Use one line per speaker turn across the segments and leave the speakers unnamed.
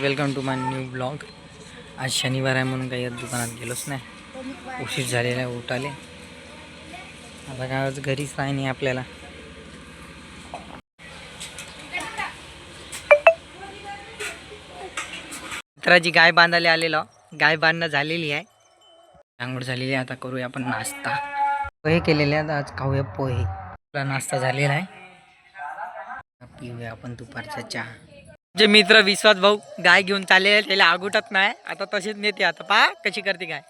Welcome to my new blog. आज शनिवार आहे म्हणून काही दुकानात गेलोच नाही, उशीर झालेला आहे उठाले। आता काय आज घरीच आहे नाही आपल्याला। मित्राची गाय बांधायला आलेलो, गाय बांधणं झालेली आहे, आंघोळ झालेली आहे। आता करूया आपण नाश्ता। पोहे केलेले आहेत, आज खाऊया पोहे। आपला नाश्ता झालेला आहे, पिऊया आपण दुपारचा चहा। जे मित्र विश्वास भाऊ गाय घेऊन चालले, त्याला आगुटत नाही, आता तसेच नेते। आता पहा कशी करते गाय।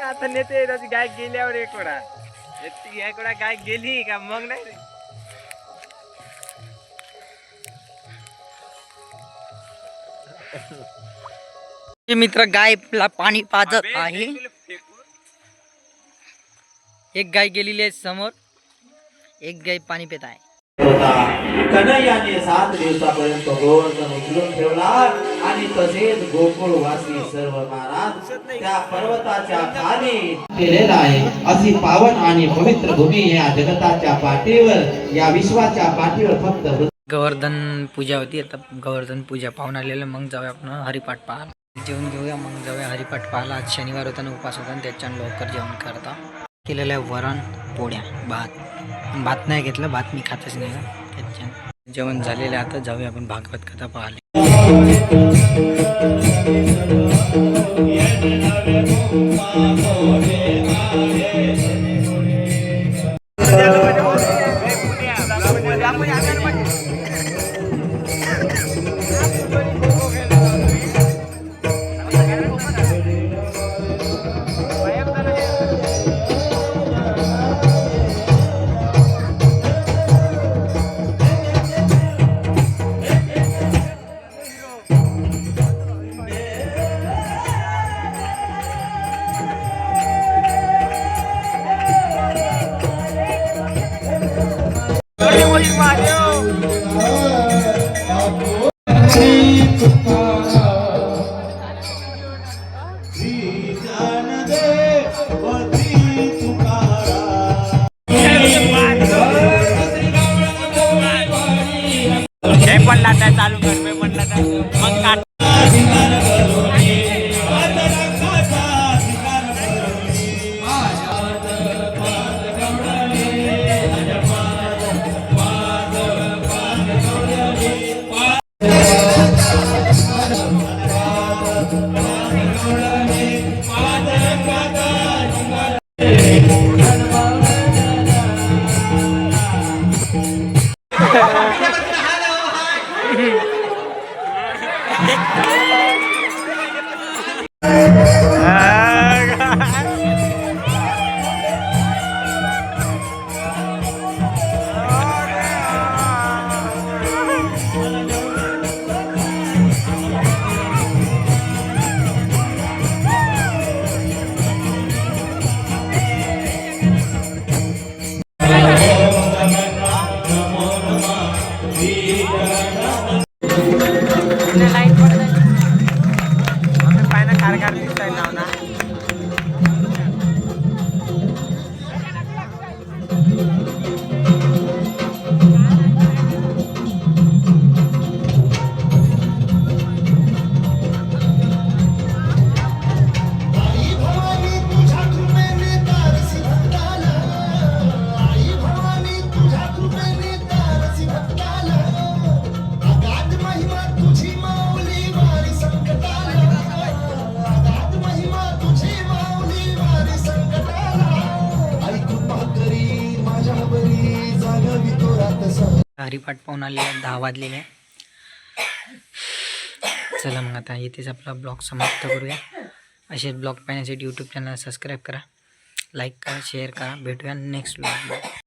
आता नेते गाय गेल्यावर एक वेळा गाय गेली का मग नाही। मित्र गायला पाणी पाजत आहे। एक गाय गेलेली आहे समोर, एक गाय पाणी पित आहे।
कन्हैयाने 7 दिवसापर्यंत गोवर्धन उचलून ठेवला आणि तसेच गोकुळवासी सर्व महाराज त्या पर्वताच्या खाली केलेला आहे। अशी पावन आणि पवित्र भूमी या जगताच्या पाठीवर, या विश्वाच्या पाठीवर फक्त
गोवर्धन पूजा होती। आता गोवर्धन पूजा पाहून आलेलं, मग जाऊया आपण हरिपाठ पाहायला। जेवण घेऊया मग जाऊया हरिपाठ पाहायला। आज शनिवार होता ना, उपास होता, त्याच्यानं लवकर जेवण करता केलेलं आहे। वरण पोळ्या भात नाही घेतलं, भात मी खातच नाही ना, त्याच्यानं जेवण झालेलं आहे। आता जाऊया आपण भागवत कथा पाहायला। चालू कर मग काट। हरिपाठ पाहून आले, 10 वाजलेले। चला मग आता इथेच आपला ब्लॉग समाप्त करूया। असे ब्लॉग पाहण्यासाठी यूट्यूब चॅनल सबस्क्राईब करा, लाईक करा, शेअर करा। भेटूया नेक्स्ट ब्लॉग।